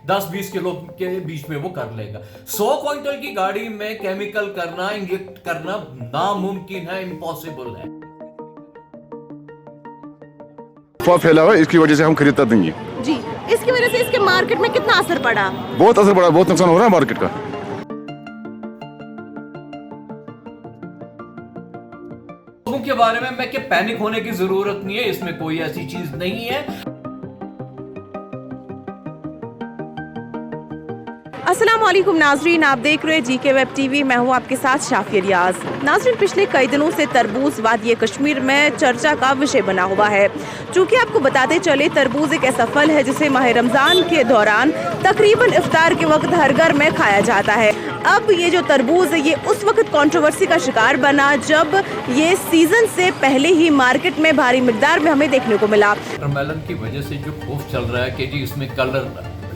10-20 kilo के बीच में वो कर लेगा। 100 क्विंटल की गाड़ी में केमिकल करना, इंजेक्ट करना नामुमकिन है, इम्पॉसिबल है। फैला हुआ है, इसकी वजह से हम खरीदता नहीं है जी। इसकी वजह से इसके मार्केट में कितना असर पड़ा? बहुत असर पड़ा, बहुत नुकसान हो रहा है मार्केट का। लोगों के बारे में मैं कि पैनिक होने की जरूरत नहीं है, इसमें कोई ऐसी चीज नहीं है। अस्सलाम वालेकुम नाजरीन, आप देख रहे हैं जीके वेब टीवी। मैं हूं आपके साथ शाफिया रियाज। नाजरीन, पिछले कई दिनों से तरबूज वादिये कश्मीर में चर्चा का विषय बना हुआ है। चूँकि आपको बताते चले, तरबूज एक ऐसा फल है जिसे माह रमज़ान के दौरान तकरीबन इफ्तार के वक्त हर घर में खाया जाता है। अब ये जो तरबूज है, ये उस वक्त कंट्रोवर्सी का शिकार बना जब ये सीजन से पहले ही मार्केट में भारी मिकदार में हमें देखने को मिला। वाटरमेलन की वजह से जो खौफ चल रहा है कि जी इसमें कलर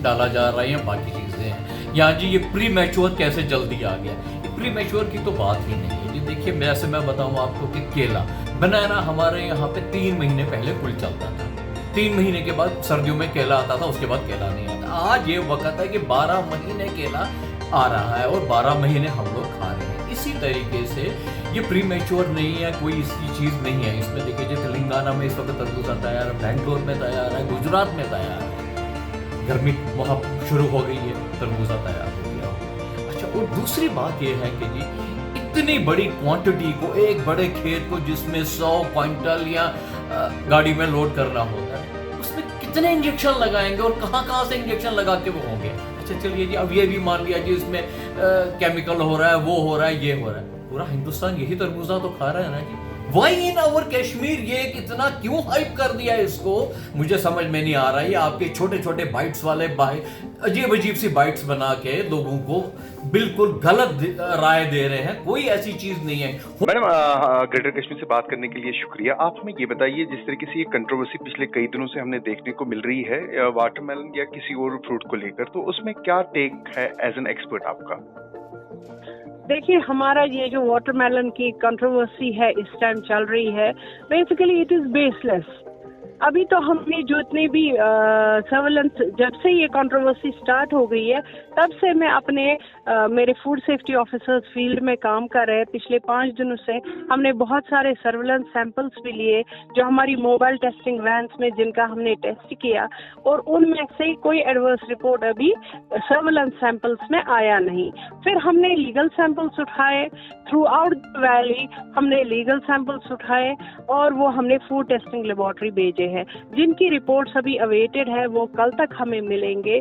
डाला जा रहा है या बाकी चीजें हैं, या जी ये प्री मैच्योर कैसे जल्दी आ गया, ये प्री मैच्योर की तो बात ही नहीं है। जी देखिए, मैं बताऊं आपको कि केला बनाना हमारे यहाँ पे 3 महीने पहले फुल चलता था। 3 महीने के बाद सर्दियों में केला आता था, उसके बाद केला नहीं आता। आज ये वक्त है कि 12 महीने केला आ रहा है और 12 महीने हम लोग खा रहे हैं। इसी तरीके से ये प्री मैच्योर नहीं है, कोई इसकी चीज नहीं है। इसमें देखिए, जो तेलंगाना में इस वक्त तरबूजा तैयार है, बैंगलोर में तैयार है, गुजरात में तैयार है। गर्मी वहाँ शुरू हो गई है, तरबूजा तैयार हो गया। अच्छा, और दूसरी बात यह है कि जी इतनी बड़ी क्वांटिटी को, एक बड़े खेत को जिसमें 100 क्विंटल या गाड़ी में लोड करना होता है, उसमें कितने इंजेक्शन लगाएंगे और कहाँ से इंजेक्शन लगा के वो होंगे। अच्छा चलिए जी, अब ये भी मान लिया जी इसमें केमिकल हो रहा है, वो हो रहा है, ये हो रहा है। पूरा हिंदुस्तान यही तरबूजा तो खा रहा है ना जी। Why in our कश्मीर ये कितना क्यों हाइप कर दिया इसको, मुझे समझ में नहीं आ रहा है। आपके छोटे छोटे बाइट्स वाले अजीब अजीब सी बाइट्स बना के लोगों को बिल्कुल गलत राय दे रहे हैं। कोई ऐसी चीज नहीं है। मैडम, ग्रेटर कश्मीर से बात करने के लिए शुक्रिया। आप हमें ये बताइए, जिस तरीके से ये कंट्रोवर्सी पिछले कई दिनों से हमने देखने को मिल रही है वाटरमेलन या किसी और फ्रूट को लेकर, तो उसमें क्या टेक है एज एन एक्सपर्ट आपका? देखिए, हमारा ये जो वाटरमेलन की कंट्रोवर्सी है इस टाइम चल रही है, बेसिकली इट इज बेसलेस। अभी तो हमने जो इतने भी सर्वेलेंस, जब से ये कंट्रोवर्सी स्टार्ट हो गई है तब से मैं अपने मेरे फूड सेफ्टी ऑफिसर्स फील्ड में काम कर रहे हैं। पिछले 5 दिनों से हमने बहुत सारे सर्वेलेंस सैंपल्स भी लिए, जो हमारी मोबाइल टेस्टिंग वैन्स में जिनका हमने टेस्ट किया, और उनमें से कोई एडवर्स रिपोर्ट अभी सर्वेलेंस सैंपल्स में आया नहीं। फिर हमने लीगल सैंपल्स उठाए थ्रू आउट द वैली, हमने लीगल सैंपल्स उठाए और वो हमने फूड टेस्टिंग लेबोरेटरी भेजे हैं, जिनकी रिपोर्ट्स अभी अवेटेड है। वो कल तक हमें मिलेंगे।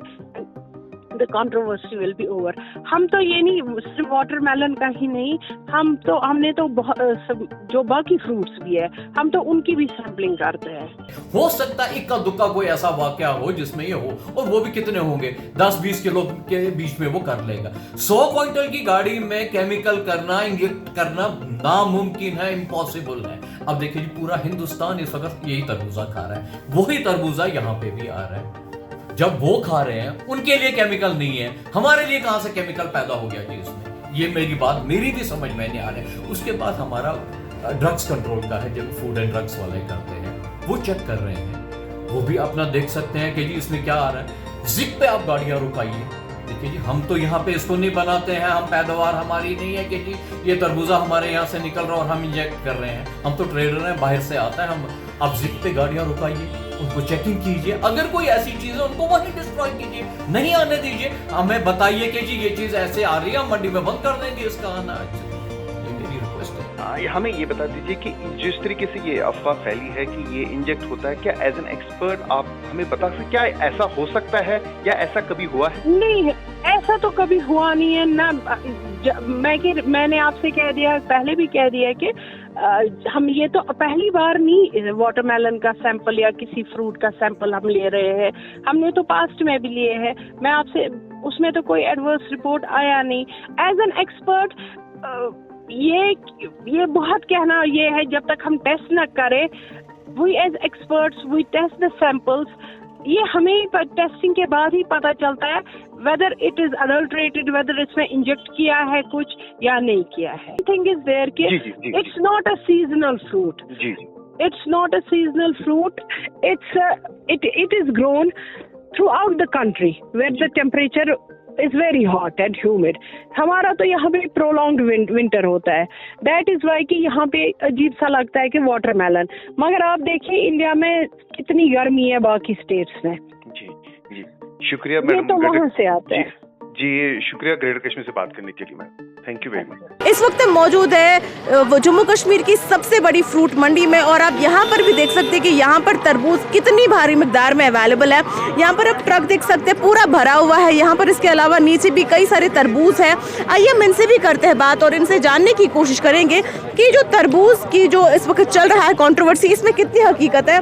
The controversy will be over। हम तो ये नहीं सिर्फ वाटरमेलन का ही नहीं, हमने तो जो बाकी फ्रूट्स भी है, हम तो उनकी भी सैंपलिंग करते हैं। हो सकता है इक्का दुक्का कोई ऐसा वाकया हो जिसमें ये हो, और वो भी कितने होंगे, 10-20 किलो के बीच में वो कर लेगा। 100 क्विंटल की गाड़ी में केमिकल करना, इंजेक्ट करना नामुमकिन है, इम्पॉसिबल है। अब देखिए जी, पूरा हिंदुस्तान इस वक्त यही तरबूजा खा रहा है, वही तरबूजा यहाँ पे भी आ रहा है। जब वो खा रहे हैं उनके लिए केमिकल नहीं है, हमारे लिए कहां से केमिकल पैदा हो गया जी इसमें? ये मेरी भी समझ में नहीं आ रही है। उसके बाद हमारा ड्रग्स कंट्रोल का है, जब फूड एंड ड्रग्स वाले करते हैं, वो चेक कर रहे हैं, वो भी अपना देख सकते हैं कि जी इसमें क्या आ रहा है। जिप पे आप गाड़ियां रुकाइए। देखिए जी, हम तो यहाँ पे इसको नहीं बनाते हैं, हम पैदावार हमारी नहीं है कि जी ये तरबूजा हमारे यहाँ से निकल रहा है और हम इंजेक्ट कर रहे हैं। हम तो ट्रेडर हैं, बाहर से आता है। हम आप जिप पे गाड़ियां रुकाइए, उनको चेकिंग कीजिए, अगर कोई ऐसी चीज है उनको वहीं डिस्ट्रॉय कीजिए, नहीं आने दीजिए। हमें बताइए कि जी ये चीज ऐसे आ रही है, हम मंडी में बंद कर देंगे इसका आना। ये मेरी रिक्वेस्ट है। हमें ये बता दीजिए कि जिस तरीके से ये अफवाह फैली है कि ये इंजेक्ट होता है, क्या एज एन एक्सपर्ट आप हमें बता सकते क्या ऐसा हो सकता है या ऐसा कभी हुआ है? नहीं, ऐसा तो कभी हुआ नहीं है ना। मैंने आपसे कह दिया, पहले भी कह दिया कि हम ये तो पहली बार नहीं वाटरमेलन का सैंपल या किसी फ्रूट का सैंपल हम ले रहे हैं। हमने तो पास्ट में भी लिए हैं। मैं आपसे, उसमें तो कोई एडवर्स रिपोर्ट आया नहीं। एज एन एक्सपर्ट ये बहुत कहना ये है, जब तक हम टेस्ट न करें, we as experts we test the samples. ये हमें टेस्टिंग के बाद ही पता चलता है whether it is adulterated, whether इसमें इंजेक्ट किया है कुछ या नहीं किया है। थिंग इज देयर कि it's not a seasonal fruit. It's not a seasonal fruit. It is grown throughout the country where the temperature is very hot and humid. हमारा तो यहाँ पे prolonged winter होता है. That is why कि यहाँ पे अजीब सा लगता है कि watermelon. मगर आप देखिए इंडिया में कितनी गर्मी है बाकी states में. जी जी शुक्रिया ये मैडम. तो वहाँ से आता है. जी शुक्रिया ग्रेटर कश्मीर से बात करने के लिए ma'am. Thank you very much. इस वक्त हम मौजूद है वो जम्मू कश्मीर की सबसे बड़ी फ्रूट मंडी में और आप यहाँ पर भी देख सकते हैं कि यहाँ पर तरबूज कितनी भारी मिकदार में अवेलेबल है. यहाँ पर आप ट्रक देख सकते हैं पूरा भरा हुआ है यहाँ पर. इसके अलावा नीचे भी कई सारे तरबूज हैं. आइए हम इनसे भी करते हैं बात और इनसे जानने की कोशिश करेंगे कि जो तरबूज की जो इस वक्त चल रहा है कंट्रोवर्सी, इसमें कितनी हकीकत है.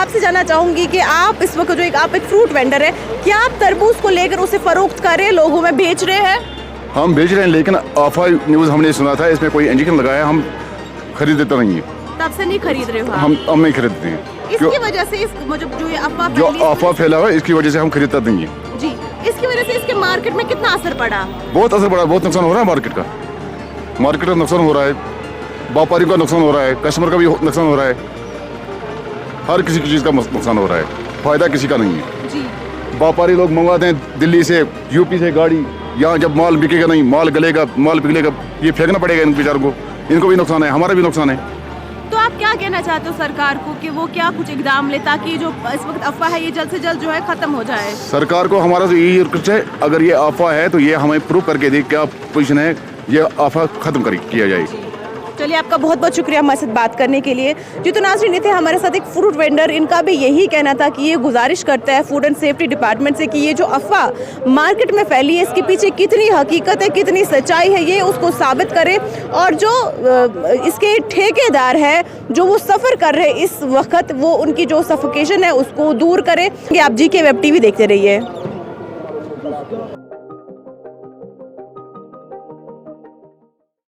आपसे जानना चाहूंगी कि आप इस वक्त जो आप एक फ्रूट वेंडर है, क्या आप तरबूज को लेकर उसे फरोख्त कर रहे हैं, लोगों में बेच रहे हैं? हम बेच रहे हैं लेकिन अफवाह न्यूज़ हमने सुना था इसमें कोई इंजेक्शन लगाया, हम खरीदते नहीं है. तब से नहीं खरीद रहे हो? हम नहीं खरीदते हैं. इसकी वजह से जो ये अफवाह फैला हुआ है इसकी वजह से हम खरीदते नहीं है. जी, इसकी वजह से इसके मार्केट में कितना असर पड़ा? बहुत असर पड़ा, बहुत नुकसान हो रहा है मार्केट का. मार्केट का नुकसान हो रहा है, व्यापारी का नुकसान हो रहा है, कस्टमर का भी नुकसान हो रहा है. हर किसी चीज़ का नुकसान हो रहा है, फायदा किसी का नहीं है. जी. व्यापारी लोग मंगवाते हैं दिल्ली से, यूपी से गाड़ी, यहाँ जब माल बिकेगा नहीं, माल गलेगा, माल पिघलेगा, ये फेंकना पड़ेगा इन बेचारों को. इनको भी नुकसान है, हमारा भी नुकसान है. तो आप क्या कहना चाहते हो सरकार को कि वो क्या कुछ इकदाम ले ताकि जो इस वक्त अफवाह है ये जल्द से जल्द जो है खत्म हो जाए? सरकार को हमारा तो यही रिक्वेस्ट है, अगर ये अफवाह है तो ये हमें प्रूव करके दे क्या पोजीशन है, ये अफवाह खत्म किया जाए. चलिए, आपका बहुत बहुत शुक्रिया हमारे साथ बात करने के लिए. जी, तो नाज़रीन, थे हमारे साथ एक फ्रूट वेंडर. इनका भी यही कहना था कि ये गुजारिश करता है फूड एंड सेफ्टी डिपार्टमेंट से कि ये जो अफवाह मार्केट में फैली है इसके पीछे कितनी हकीकत है, कितनी सच्चाई है, ये उसको साबित करे. और जो इसके ठेकेदार है जो वो सफ़र कर रहे हैं इस वक्त, वो उनकी जो सफोकेशन है उसको दूर करे. आप GK वेब TV देखते रहिए.